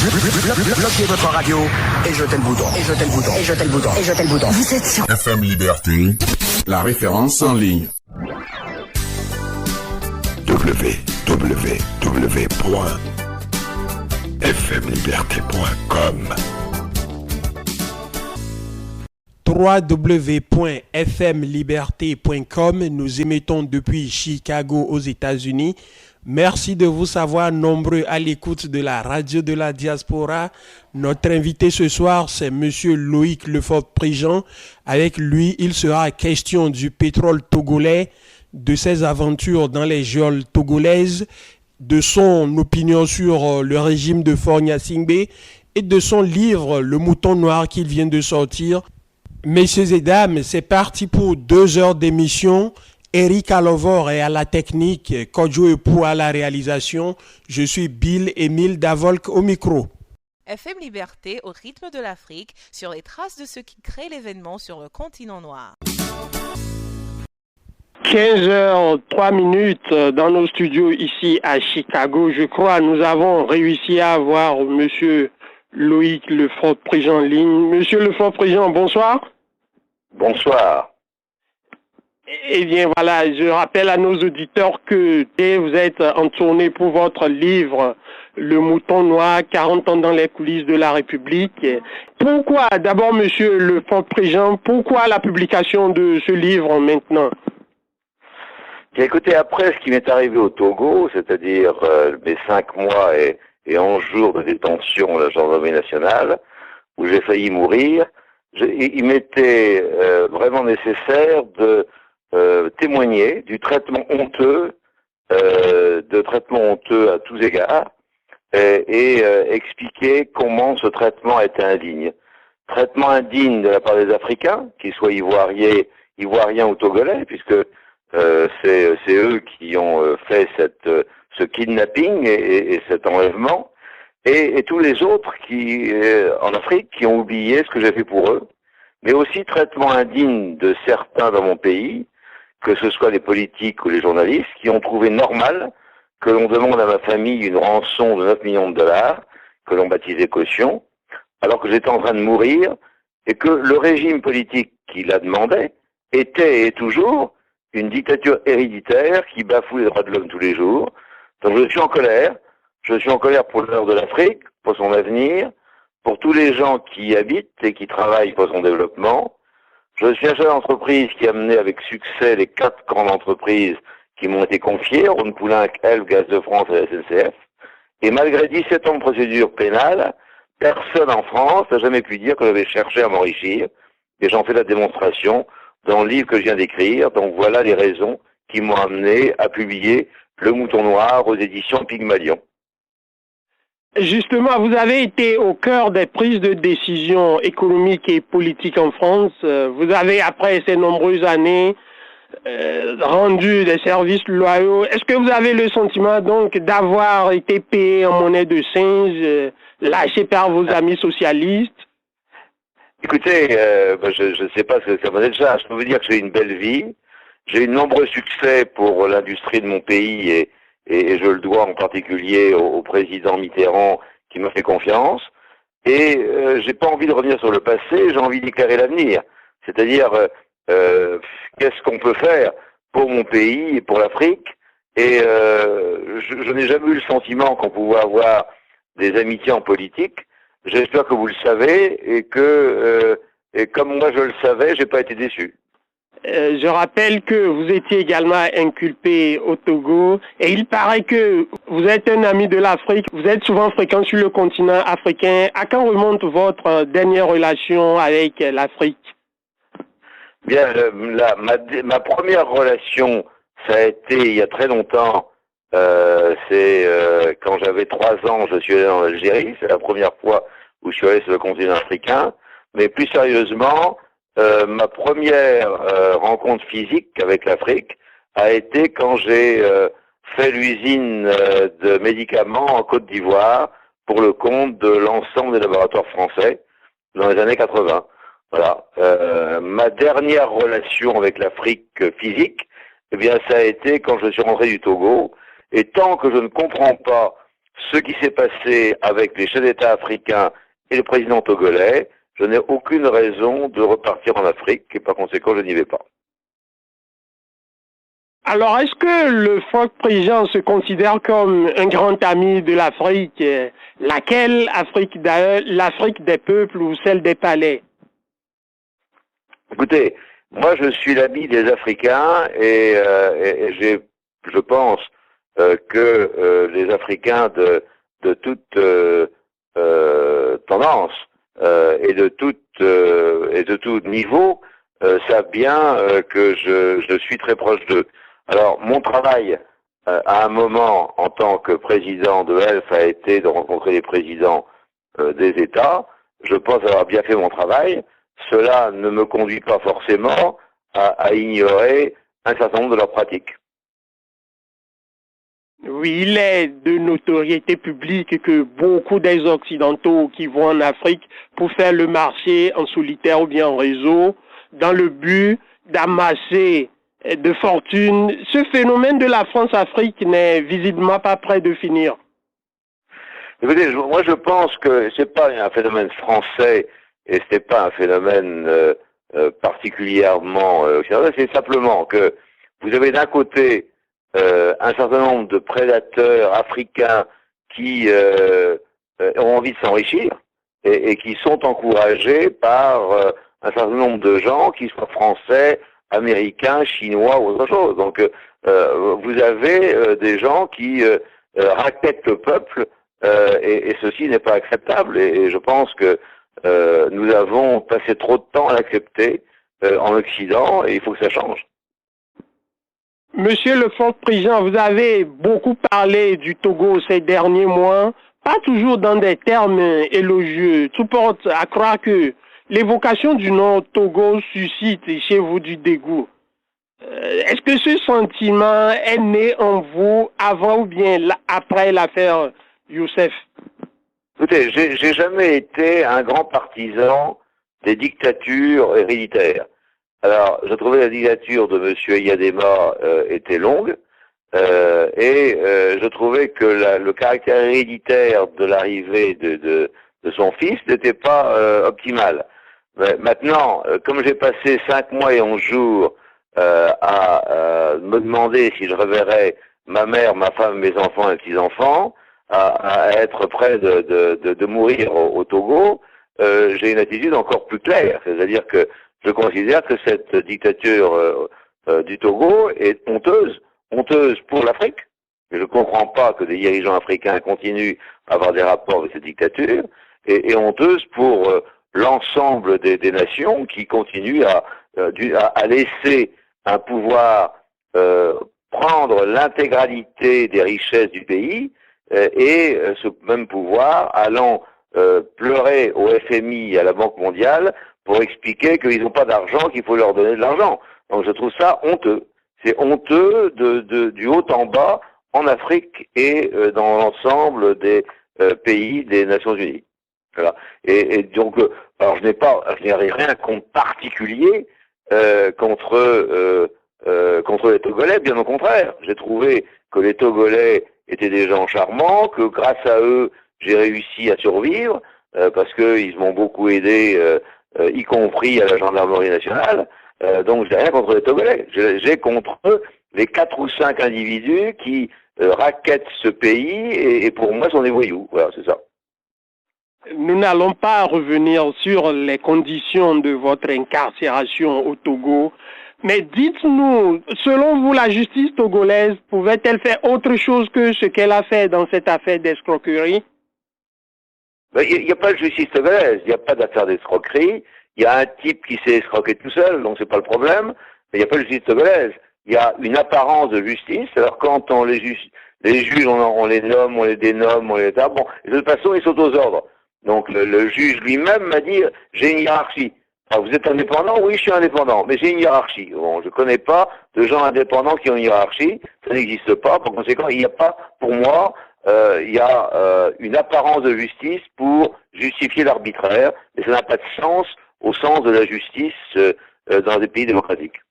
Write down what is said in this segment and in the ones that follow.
Bloquez votre radio et jetez le bouton. Et jetez le bouton. Et jetez le bouton. Et jetez le bouton. Vous êtes sur FM Liberté, la référence en ligne. www.fmliberté.com www.fmliberté.com. Nous émettons depuis Chicago aux États-Unis. Merci de vous savoir nombreux à l'écoute de la radio de la diaspora. Notre invité ce soir, c'est Monsieur Loïc Lefort-Préjean. Avec lui, il sera question du pétrole togolais, de ses aventures dans les geôles togolaises, de son opinion sur le régime de Faure Gnassingbé et de son livre Le Mouton Noir qu'il vient de sortir. Messieurs et dames, c'est parti pour 2 heures d'émission. Eric Alovor est à la technique, Kodjo Epou à la réalisation. Je suis Bill Émile Davolk au micro. FM Liberté au rythme de l'Afrique, sur les traces de ceux qui créent l'événement sur le continent noir. 15h03 dans nos studios ici à Chicago. Je crois nous avons réussi à avoir Monsieur Loïc Lefort-Préjean en ligne. Monsieur Lefort-Préjean, bonsoir. Bonsoir. Eh bien voilà, je rappelle à nos auditeurs que vous êtes en tournée pour votre livre Le Mouton Noir, 40 ans dans les coulisses de la République. Pourquoi, d'abord Monsieur Lefort-Préjean, pourquoi la publication de ce livre maintenant? Écoutez, après ce qui m'est arrivé au Togo, c'est-à-dire mes 5 mois et 11 jours de détention à la gendarmerie nationale, où j'ai failli mourir, il m'était vraiment nécessaire de témoigner du traitement honteux, à tous égards, et expliquer comment ce traitement était indigne. Traitement indigne de la part des Africains, qu'ils soient ivoiriens ou togolais, puisque c'est eux qui ont fait ce kidnapping et cet enlèvement, et tous les autres qui en Afrique qui ont oublié ce que j'ai fait pour eux, mais aussi traitement indigne de certains dans mon pays, que ce soit les politiques ou les journalistes, qui ont trouvé normal que l'on demande à ma famille une rançon de 9 millions de dollars, que l'on baptisait caution, alors que j'étais en train de mourir, et que le régime politique qui la demandait était et est toujours une dictature héréditaire qui bafoue les droits de l'homme tous les jours. Donc je suis en colère. Je suis en colère pour l'honneur de l'Afrique, pour son avenir, pour tous les gens qui y habitent et qui travaillent pour son développement. Je suis un chef d'entreprise qui a mené avec succès les 4 grandes entreprises qui m'ont été confiées, Rhône-Poulenc, Elf, Gaz de France et la SNCF. Et malgré 17 ans de procédure pénale, personne en France n'a jamais pu dire que j'avais cherché à m'enrichir. Et j'en fais la démonstration dans le livre que je viens d'écrire. Donc voilà les raisons qui m'ont amené à publier Le Mouton Noir aux éditions Pygmalion. Justement, vous avez été au cœur des prises de décision économiques et politiques en France. Vous avez, après ces nombreuses années, rendu des services loyaux. Est-ce que vous avez le sentiment donc d'avoir été payé en monnaie de singe, lâché par vos amis socialistes? Écoutez, je ne sais pas ce que ça m'a déjà. Je peux vous dire que j'ai une belle vie. J'ai eu de nombreux succès pour l'industrie de mon pays et je le dois en particulier au président Mitterrand qui m'a fait confiance. Et j'ai pas envie de revenir sur le passé, j'ai envie d'éclairer l'avenir. C'est-à-dire, qu'est-ce qu'on peut faire pour mon pays et pour l'Afrique. Et je n'ai jamais eu le sentiment qu'on pouvait avoir des amitiés en politique. J'espère que vous le savez et que, et comme moi je le savais, j'ai pas été déçu. Je rappelle que vous étiez également inculpé au Togo et il paraît que vous êtes un ami de l'Afrique, vous êtes souvent fréquent sur le continent africain. À quand remonte votre dernière relation avec l'Afrique? Bien, ma première relation, ça a été il y a très longtemps, c'est quand j'avais 3 ans, je suis allé en Algérie, c'est la première fois où je suis allé sur le continent africain, mais plus sérieusement, ma première rencontre physique avec l'Afrique a été quand j'ai fait l'usine de médicaments en Côte d'Ivoire pour le compte de l'ensemble des laboratoires français dans les années 80. Voilà. Ma dernière relation avec l'Afrique physique, eh bien, ça a été quand je suis rentré du Togo. Et tant que je ne comprends pas ce qui s'est passé avec les chefs d'État africains et le président togolais, je n'ai aucune raison de repartir en Afrique et par conséquent, je n'y vais pas. Alors, est-ce que le fort président se considère comme un grand ami de l'Afrique? Laquelle Afrique d'ailleurs, l'Afrique des peuples ou celle des palais? Écoutez, moi je suis l'ami des Africains et je pense que les Africains de toute tendance et de tout niveau savent bien que je suis très proche d'eux. Alors, mon travail, à un moment, en tant que président de l'ELF, a été de rencontrer les présidents des États. Je pense avoir bien fait mon travail. Cela ne me conduit pas forcément à ignorer un certain nombre de leurs pratiques. Oui, il est de notoriété publique que beaucoup des Occidentaux qui vont en Afrique pour faire le marché en solitaire ou bien en réseau, dans le but d'amasser de fortune. Ce phénomène de la France-Afrique n'est visiblement pas près de finir. Écoutez, moi je pense que c'est pas un phénomène français et ce n'est pas un phénomène particulièrement occidental, c'est simplement que vous avez d'un côté un certain nombre de prédateurs africains qui ont envie de s'enrichir et qui sont encouragés par un certain nombre de gens, qui soient français, américains, chinois ou autre chose. Donc vous avez des gens qui raquettent le peuple et ceci n'est pas acceptable et je pense que nous avons passé trop de temps à l'accepter en Occident et il faut que ça change. Monsieur le fort président, vous avez beaucoup parlé du Togo ces derniers mois, pas toujours dans des termes élogieux. Tout porte à croire que l'évocation du nom Togo suscite chez vous du dégoût. Est-ce que ce sentiment est né en vous avant ou bien après l'affaire Youssef? Écoutez, j'ai jamais été un grand partisan des dictatures héréditaires. Alors, je trouvais la dictature de M. Yadema était longue, et je trouvais que le caractère héréditaire de l'arrivée de son fils n'était pas optimal. Mais maintenant, comme j'ai passé 5 mois et 11 jours à me demander si je reverrais ma mère, ma femme, mes enfants et petits-enfants, à être près de mourir au Togo, j'ai une attitude encore plus claire. C'est-à-dire que je considère que cette dictature du Togo est honteuse pour l'Afrique. Je ne comprends pas que des dirigeants africains continuent à avoir des rapports avec cette dictature, et honteuse pour l'ensemble des nations qui continuent à laisser un pouvoir prendre l'intégralité des richesses du pays, et ce même pouvoir allant pleurer au FMI et à la Banque mondiale pour expliquer qu'ils n'ont pas d'argent, qu'il faut leur donner de l'argent. Donc je trouve ça honteux. C'est honteux du haut en bas en Afrique et dans l'ensemble des pays des Nations Unies. Voilà. Et donc, alors je n'ai rien contre particulier contre les Togolais, bien au contraire. J'ai trouvé que les Togolais étaient des gens charmants, que grâce à eux, j'ai réussi à survivre, parce qu'ils m'ont beaucoup aidé, y compris à la gendarmerie nationale. Donc, je n'ai rien contre les Togolais. J'ai contre eux les 4 ou 5 individus qui raquettent ce pays et pour moi sont des voyous. Voilà, c'est ça. Nous n'allons pas revenir sur les conditions de votre incarcération au Togo, mais dites-nous, selon vous, la justice togolaise pouvait-elle faire autre chose que ce qu'elle a fait dans cette affaire d'escroquerie? Il n'y a pas de justice togolaise, il n'y a pas d'affaire d'escroquerie. Il y a un type qui s'est escroqué tout seul, donc c'est pas le problème, mais il n'y a pas de justice togolaise. Il y a une apparence de justice, alors quand les juges, on les nomme, on les dénomme, on les... Bon, de toute façon, ils sont aux ordres. Donc le juge lui-même m'a dit, j'ai une hiérarchie. Alors, vous êtes indépendant? Oui, je suis indépendant, mais j'ai une hiérarchie. Bon, je connais pas de gens indépendants qui ont une hiérarchie, ça n'existe pas, par conséquent, il n'y a pas, pour moi, il y a une apparence de justice pour justifier l'arbitraire, et ça n'a pas de sens au sens de la justice dans des pays démocratiques.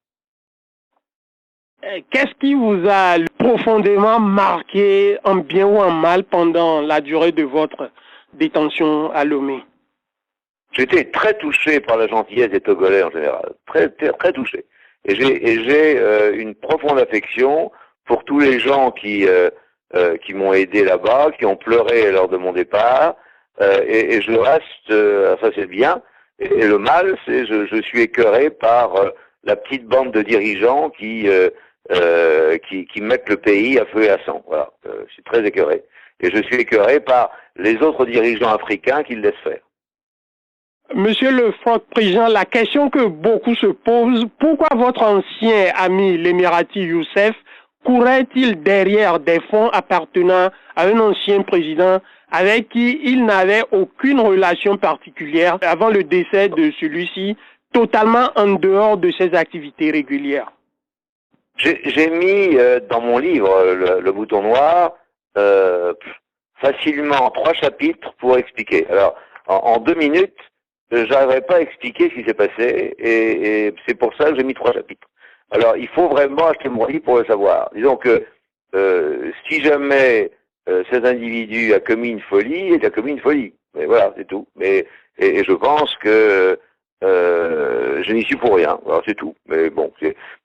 Qu'est-ce qui vous a le profondément marqué en bien ou en mal pendant la durée de votre détention à Lomé? J'étais très touché par la gentillesse des Togolais en général, très touché. Et j'ai une profonde affection pour tous les gens qui m'ont aidé là-bas, qui ont pleuré lors de mon départ. Et je reste, ça c'est bien. Et le mal, c'est je suis écœuré par la petite bande de dirigeants qui mettent le pays à feu et à sang. Voilà, je suis très écœuré. Et je suis écœuré par les autres dirigeants africains qui le laissent faire. Monsieur le Froc Président, la question que beaucoup se posent, pourquoi votre ancien ami l'émirati Youssef courait-il derrière des fonds appartenant à un ancien président avec qui il n'avait aucune relation particulière avant le décès de celui-ci, totalement en dehors de ses activités régulières? J'ai mis dans mon livre, le Bouton Noir, facilement 3 chapitres pour expliquer. Alors, en 2 minutes, j'arriverai pas à expliquer ce qui s'est passé, et c'est pour ça que j'ai mis 3 chapitres. Alors, il faut vraiment acheter mon livre pour le savoir. Disons que si jamais cet individu a commis une folie, il a commis une folie. Mais voilà, c'est tout. Et je pense que je n'y suis pour rien. Voilà, c'est tout. Mais bon,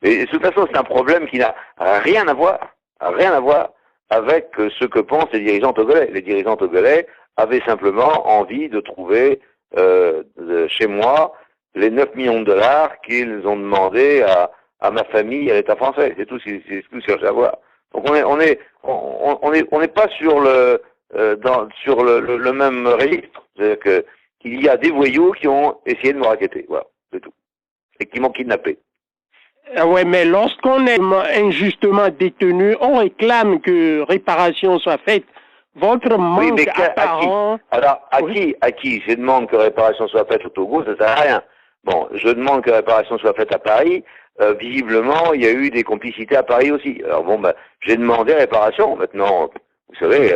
mais de toute façon, c'est un problème qui n'a rien à voir avec ce que pensent les dirigeants togolais. Les dirigeants togolais avaient simplement envie de trouver chez moi les 9 millions de dollars qu'ils ont demandé à ma famille et à l'État français. C'est tout ce qu'ils cherchent à voir. Donc on n'est pas sur le même registre. C'est-à-dire qu'il y a des voyous qui ont essayé de me racketter. Voilà, c'est tout. Et qui m'ont kidnappé. Ouais, mais lorsqu'on est injustement détenu, on réclame que réparation soit faite. Votre manque apparent... À qui je demande que réparation soit faite au Togo, ça sert à rien. Bon, je demande que réparation soit faite à Paris. Visiblement, il y a eu des complicités à Paris aussi. Alors bon, j'ai demandé réparation. Maintenant, vous savez,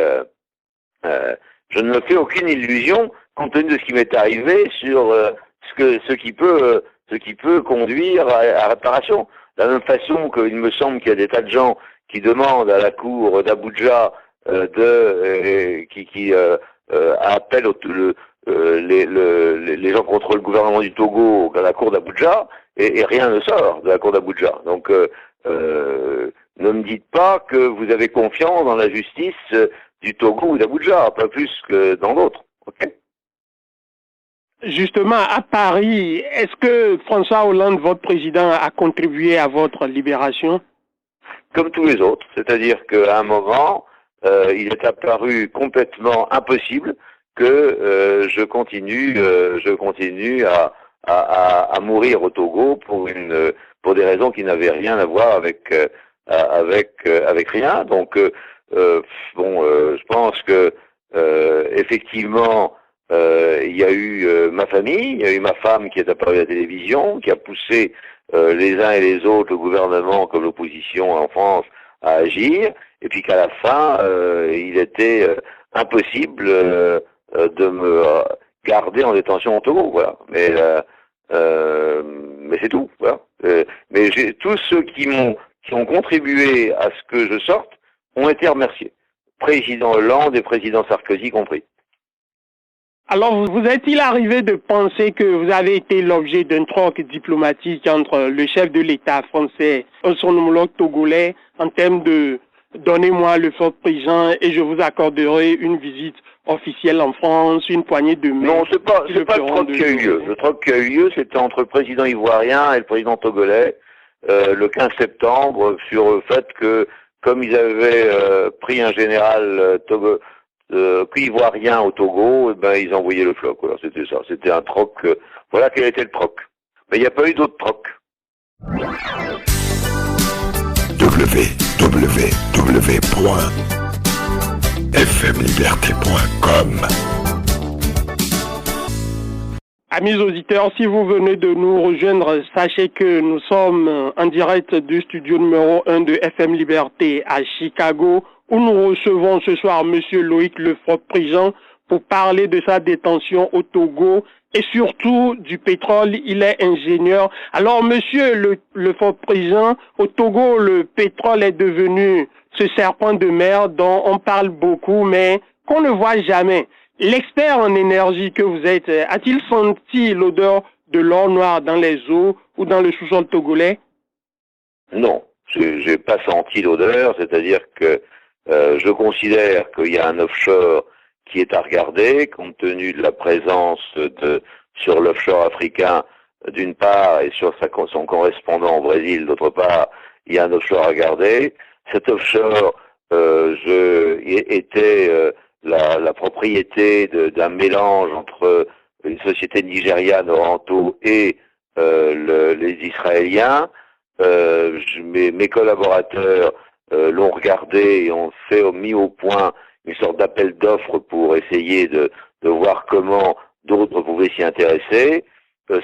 je ne me fais aucune illusion compte tenu de ce qui m'est arrivé sur ce qui peut conduire à réparation. De la même façon qu'il me semble qu'il y a des tas de gens qui demandent à la cour d'Abuja qui appellent les gens contre le gouvernement du Togo à la cour d'Abuja et rien ne sort de la cour d'Abuja. Donc ne me dites pas que vous avez confiance dans la justice du Togo ou d'Abuja, pas plus que dans d'autres. Ok? Justement, à Paris, est-ce que François Hollande, votre président, a contribué à votre libération? Comme tous les autres, c'est-à-dire qu'à un moment, il est apparu complètement impossible que je continue à mourir au Togo pour des raisons qui n'avaient rien à voir avec rien. Donc je pense que effectivement il y a eu ma famille, il y a eu ma femme qui est apparue à la télévision, qui a poussé les uns et les autres, le gouvernement comme l'opposition en France, à agir, et puis qu'à la fin, il était impossible de me garder en détention au Togo, voilà. Mais c'est tout, voilà. Mais tous ceux qui ont contribué à ce que je sorte ont été remerciés. Président Hollande et président Sarkozy compris. Alors, vous est-il arrivé de penser que vous avez été l'objet d'un troc diplomatique entre le chef de l'État français et son homologue togolais en termes de « donnez-moi le fort président et je vous accorderai une visite officielle en France, une poignée de main ». Non, c'est pas le troc qui a eu lieu. Le troc qui a eu lieu, c'était entre le président ivoirien et le président togolais le 15 septembre sur le fait que, comme ils avaient pris un général ivoirien au Togo, eh ben ils envoyaient le floc. Voilà, c'était ça. C'était un troc. Voilà quel était le troc. Mais il n'y a pas eu d'autre troc. www.fmliberté.com. Amis auditeurs, si vous venez de nous rejoindre, sachez que nous sommes en direct du studio numéro 1 de FM Liberté à Chicago, où nous recevons ce soir Monsieur Loïc Lefroc-Prigent pour parler de sa détention au Togo et surtout du pétrole. Il est ingénieur. Alors, monsieur le fort président, au Togo, le pétrole est devenu ce serpent de mer dont on parle beaucoup, mais qu'on ne voit jamais. L'expert en énergie que vous êtes, a-t-il senti l'odeur de l'or noir dans les eaux ou dans le sous-sol togolais? Non, je n'ai pas senti l'odeur, c'est-à-dire que je considère qu'il y a un offshore qui est à regarder, compte tenu de la présence sur l'offshore africain d'une part et sur son correspondant au Brésil d'autre part, il y a un offshore à regarder. Cet offshore était la propriété d'un mélange entre une société nigériane, Oranto, et les Israéliens. Mes collaborateurs l'ont regardé et ont mis au point une sorte d'appel d'offres pour essayer de voir comment d'autres pouvaient s'y intéresser.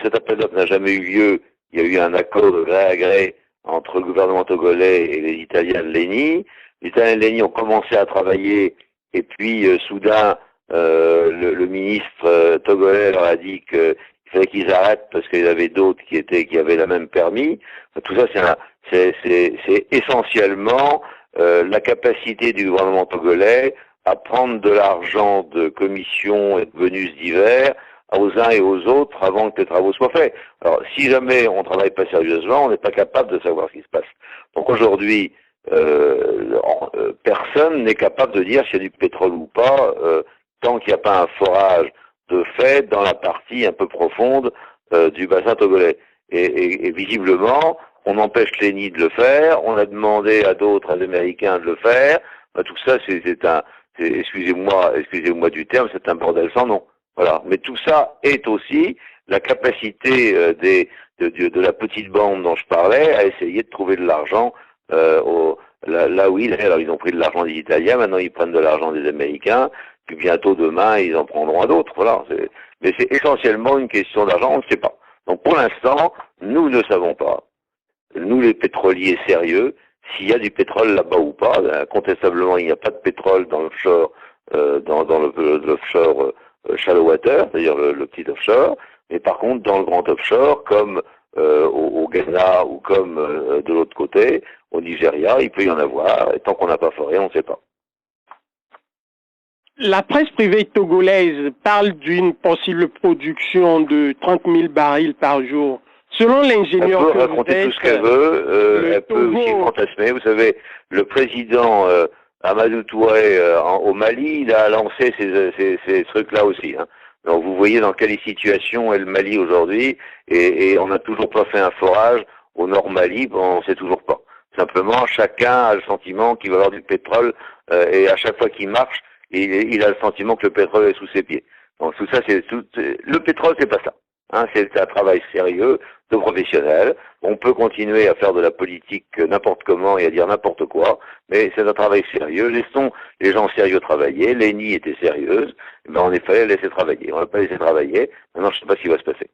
Cet appel d'offres n'a jamais eu lieu. Il y a eu un accord de gré à gré entre le gouvernement togolais et les Italiens de l'ENI. Les Italiens de l'ENI ont commencé à travailler et puis soudain le ministre togolais leur a dit qu'il fallait qu'ils arrêtent parce qu'il y avait d'autres qui avaient la même permis. Tout ça, c'est essentiellement la capacité du gouvernement togolais à prendre de l'argent de commissions et de bonus divers aux uns et aux autres avant que les travaux soient faits. Alors, si jamais on travaille pas sérieusement, on n'est pas capable de savoir ce qui se passe. Donc aujourd'hui, personne n'est capable de dire s'il y a du pétrole ou pas, tant qu'il n'y a pas un forage de fait dans la partie un peu profonde du bassin togolais. Et visiblement, on empêche l'ENI de le faire, on a demandé à d'autres Américains de le faire. Tout ça, excusez-moi du terme, c'est un bordel sans nom. Voilà. Mais tout ça est aussi la capacité de la petite bande dont je parlais à essayer de trouver de l'argent là où il est. Alors ils ont pris de l'argent des Italiens, maintenant ils prennent de l'argent des Américains, puis bientôt demain ils en prendront à d'autres. Voilà. Mais c'est essentiellement une question d'argent, on ne sait pas. Donc pour l'instant, nous ne savons pas. Nous les pétroliers sérieux, s'il y a du pétrole là-bas ou pas. Incontestablement, il n'y a pas de pétrole dans l'offshore, dans l'offshore shallow water, c'est-à-dire le petit offshore. Mais par contre, dans le grand offshore, comme au Ghana ou comme de l'autre côté, au Nigeria, il peut y en avoir. Et tant qu'on n'a pas foré, on ne sait pas. La presse privée togolaise parle d'une possible production de 30 000 barils par jour. Selon l'ingénieur elle peut raconter tout ce qu'elle veut, elle peut aussi fantasmer. Vous savez, le président Amadou Touré au Mali, il a lancé ces trucs-là aussi. Hein. Donc vous voyez dans quelle situation est le Mali aujourd'hui, et on n'a toujours pas fait un forage au nord Mali, bon, on ne sait toujours pas. Simplement, chacun a le sentiment qu'il va avoir du pétrole, et à chaque fois qu'il marche, il a le sentiment que le pétrole est sous ses pieds. Donc tout ça, le pétrole, c'est pas ça. Hein, c'est un travail sérieux, de professionnels. On peut continuer à faire de la politique n'importe comment et à dire n'importe quoi, mais c'est un travail sérieux. Laissons les gens sérieux travailler. L'ENI était sérieuse, ben on fallait laisser travailler. On ne va pas laisser travailler. Maintenant, je ne sais pas ce qui va se passer.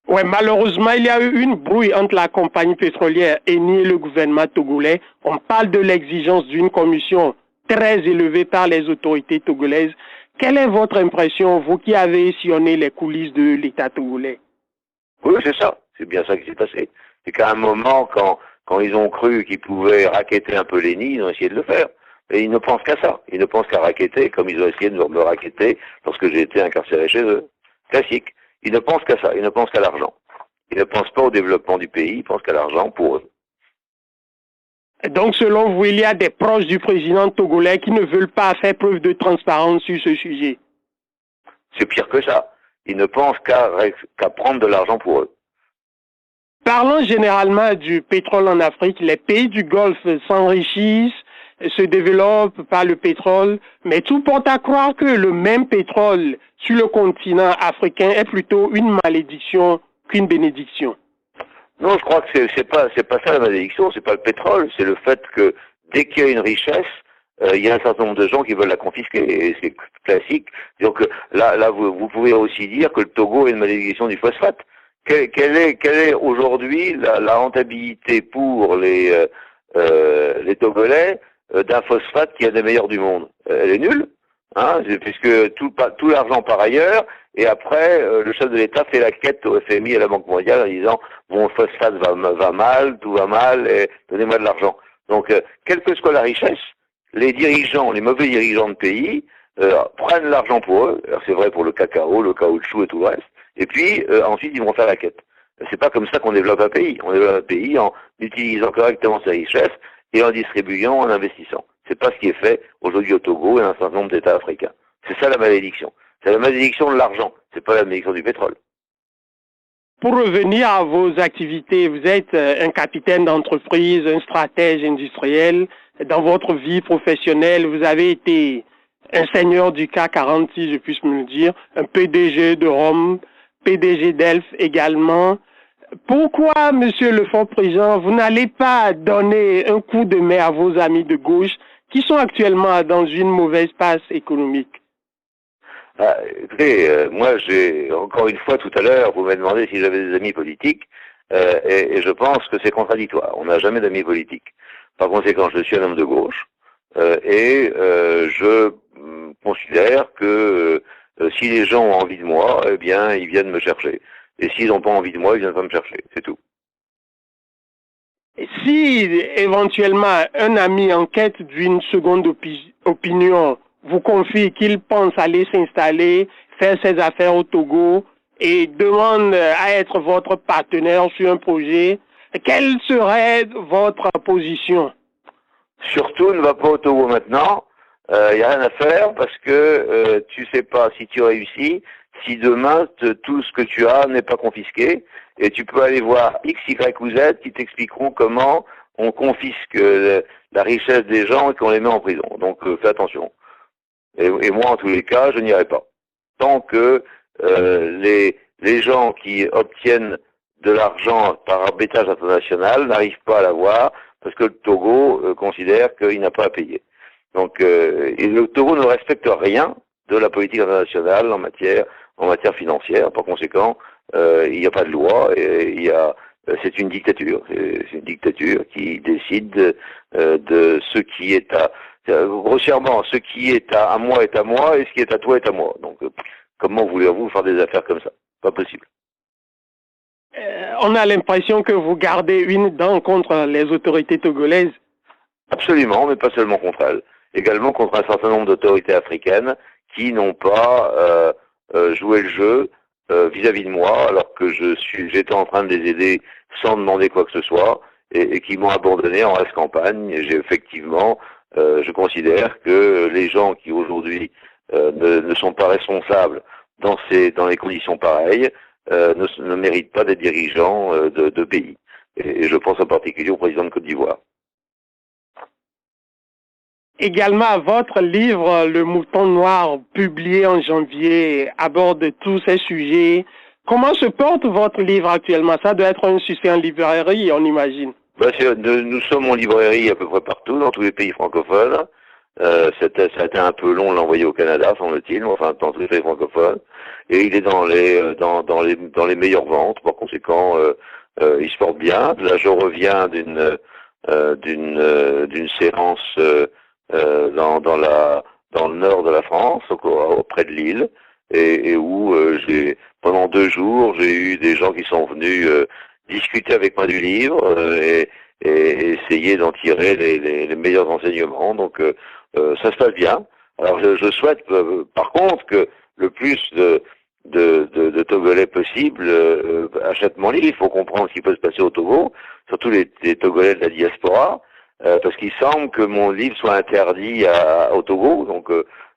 Ouais, malheureusement, il y a eu une brouille entre la compagnie pétrolière ENI et le gouvernement togolais. On parle de l'exigence d'une commission très élevée par les autorités togolaises. Quelle est votre impression, vous qui avez sillonné les coulisses de l'État togolais? Oui, c'est ça. C'est bien ça qui s'est passé. C'est qu'à un moment, quand ils ont cru qu'ils pouvaient racketter un peu l'ENI, ils ont essayé de le faire. Et ils ne pensent qu'à ça. Ils ne pensent qu'à racketter, comme ils ont essayé de me racketter lorsque j'ai été incarcéré chez eux. Classique. Ils ne pensent qu'à ça. Ils ne pensent qu'à l'argent. Ils ne pensent pas au développement du pays. Ils pensent qu'à l'argent pour eux. Donc, selon vous, il y a des proches du président togolais qui ne veulent pas faire preuve de transparence sur ce sujet. C'est pire que ça. Ils ne pensent qu'à prendre de l'argent pour eux. Parlons généralement du pétrole en Afrique. Les pays du Golfe s'enrichissent, se développent par le pétrole, mais tout porte à croire que le même pétrole sur le continent africain est plutôt une malédiction qu'une bénédiction. Non, je crois que c'est pas ça la malédiction, c'est pas le pétrole, c'est le fait que dès qu'il y a une richesse, il y a un certain nombre de gens qui veulent la confisquer, et c'est classique. Donc là vous pouvez aussi dire que le Togo est une malédiction du phosphate. Quelle est aujourd'hui la rentabilité pour les Togolais d'un phosphate qui est des meilleurs du monde? Elle est nulle. hein, puisque tout l'argent part ailleurs, et après, le chef de l'État fait la quête au FMI et à la Banque mondiale en disant « Mon phosphate va mal, tout va mal, et donnez-moi de l'argent ». Donc, quelle que soit la richesse, les dirigeants, les mauvais dirigeants de pays, prennent l'argent pour eux, c'est vrai pour le cacao, le caoutchouc et tout le reste, et puis ensuite ils vont faire la quête. C'est pas comme ça qu'on développe un pays. On développe un pays en utilisant correctement ses richesses et en distribuant, en investissant. C'est pas ce qui est fait aujourd'hui au Togo et dans un certain nombre d'États africains. C'est ça la malédiction. C'est la malédiction de l'argent. C'est pas la malédiction du pétrole. Pour revenir à vos activités, vous êtes un capitaine d'entreprise, un stratège industriel. Dans votre vie professionnelle, vous avez été un seigneur du CAC 40, si je puisse me le dire, un PDG de Rome, PDG d'Elf également. Pourquoi, monsieur le fort-président, vous n'allez pas donner un coup de main à vos amis de gauche qui sont actuellement dans une mauvaise passe économique? Écoutez, moi, encore une fois tout à l'heure, vous m'avez demandé si j'avais des amis politiques, et je pense que c'est contradictoire. On n'a jamais d'amis politiques. Par conséquent, je suis un homme de gauche, et je considère que si les gens ont envie de moi, eh bien, ils viennent me chercher. Et s'ils n'ont pas envie de moi, ils viennent pas me chercher. C'est tout. Si éventuellement un ami en quête d'une seconde opinion vous confie qu'il pense aller s'installer, faire ses affaires au Togo et demande à être votre partenaire sur un projet, quelle serait votre position? Surtout, ne va pas au Togo maintenant. Il n'y a rien à faire parce que tu sais pas si tu réussis, si demain tout ce que tu as n'est pas confisqué, et tu peux aller voir X, Y ou Z qui t'expliqueront comment on confisque la richesse des gens et qu'on les met en prison. Donc fais attention. Et moi, en tous les cas, je n'irai pas. Tant que les gens qui obtiennent de l'argent par arbitrage international n'arrivent pas à l'avoir parce que le Togo considère qu'il n'a pas à payer. Donc, et le Togo ne respecte rien de la politique internationale en matière financière. Par conséquent, il n'y a pas de loi et c'est une dictature. C'est une dictature qui décide de ce qui est grossièrement, ce qui est à moi est à moi et ce qui est à toi est à moi. Donc, comment voulez-vous faire des affaires comme ça? Pas possible. On a l'impression que vous gardez une dent contre les autorités togolaises. Absolument, mais pas seulement contre elles. Également contre un certain nombre d'autorités africaines qui n'ont pas joué le jeu vis-à-vis de moi, alors que j'étais en train de les aider sans demander quoi que ce soit, et qui m'ont abandonné en reste campagne. Et j'ai effectivement, je considère que les gens qui aujourd'hui ne sont pas responsables dans les conditions pareilles ne méritent pas d'être dirigeants de pays. Et je pense en particulier au président de Côte d'Ivoire. Également, votre livre, Le Mouton Noir, publié en janvier, aborde tous ces sujets. Comment se porte votre livre actuellement? Ça doit être un succès en librairie, on imagine. Nous sommes en librairie à peu près partout, dans tous les pays francophones. Ça a été un peu long de l'envoyer au Canada, semble-t-il, enfin dans tous les pays francophones. Et il est dans les meilleures ventes. Par conséquent, il se porte bien. Là, je reviens d'une séance dans le nord de la France, auprès de Lille, et où pendant 2 jours, j'ai eu des gens qui sont venus discuter avec moi du livre et essayer d'en tirer les meilleurs enseignements. Donc ça se passe bien. Alors je souhaite par contre que le plus de Togolais possible achètent mon livre. Il faut comprendre ce qui peut se passer au Togo, surtout les Togolais de la diaspora. Parce qu'il semble que mon livre soit interdit au Togo, donc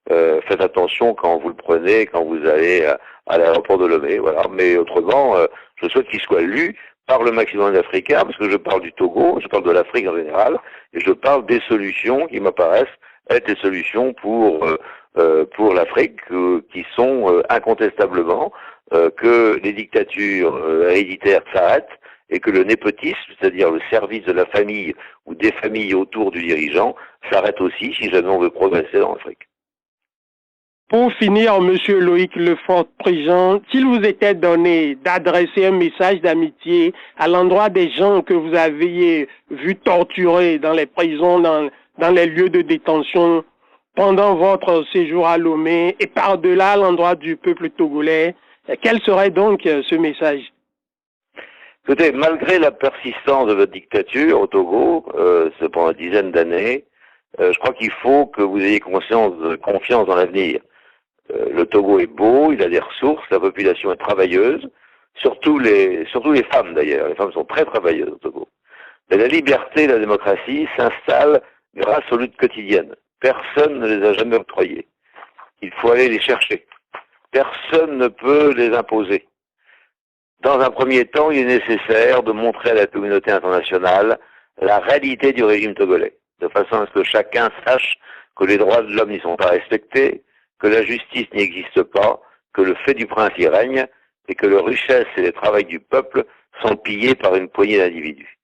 faites attention quand vous le prenez, quand vous allez à l'aéroport de Lomé, voilà. Mais autrement, je souhaite qu'il soit lu par le maximum d'Africains, parce que je parle du Togo, je parle de l'Afrique en général, et je parle des solutions qui m'apparaissent être des solutions pour l'Afrique, qui sont incontestablement que les dictatures héréditaires s'arrêtent, et que le népotisme, c'est-à-dire le service de la famille ou des familles autour du dirigeant, s'arrête aussi si jamais on veut progresser dans l'Afrique. Pour finir, Monsieur Loïc Lefort-Préjean, s'il vous était donné d'adresser un message d'amitié à l'endroit des gens que vous aviez vus torturer dans les prisons, dans les lieux de détention pendant votre séjour à Lomé et par-delà l'endroit du peuple togolais. Quel serait donc ce message? Écoutez, malgré la persistance de votre dictature au Togo, c'est pendant une dizaine d'années, je crois qu'il faut que vous ayez confiance dans l'avenir. Le Togo est beau, il a des ressources, la population est travailleuse, surtout les femmes d'ailleurs. Les femmes sont très travailleuses au Togo. Mais la liberté et la démocratie s'installent grâce aux luttes quotidiennes. Personne ne les a jamais octroyées. Il faut aller les chercher. Personne ne peut les imposer. Dans un premier temps, il est nécessaire de montrer à la communauté internationale la réalité du régime togolais, de façon à ce que chacun sache que les droits de l'homme n'y sont pas respectés, que la justice n'y existe pas, que le fait du prince y règne, et que les richesses et les travail du peuple sont pillés par une poignée d'individus.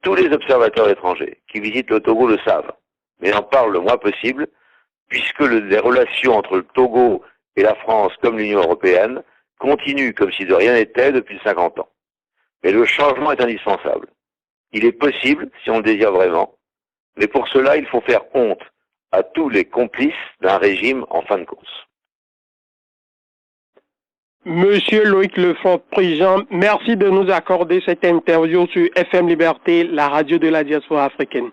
Tous les observateurs étrangers qui visitent le Togo le savent, mais en parlent le moins possible, puisque les relations entre le Togo et la France comme l'Union européenne continuent comme si de rien n'était depuis 50 ans. Mais le changement est indispensable. Il est possible, si on le désire vraiment, mais pour cela, il faut faire honte à tous les complices d'un régime en fin de course. Monsieur Loïc Lefort-Prigent, merci de nous accorder cette interview sur FM Liberté, la radio de la diaspora africaine.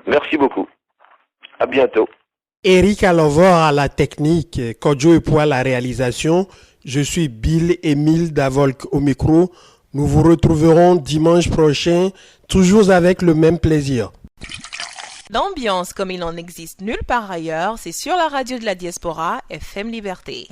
Merci beaucoup. À bientôt. Eric Alovor à la technique, Kodjo Epo à la réalisation. Je suis Bill Émile Davolk au micro. Nous vous retrouverons dimanche prochain, toujours avec le même plaisir. L'ambiance comme il en existe nulle part ailleurs, c'est sur la radio de la diaspora, FM Liberté.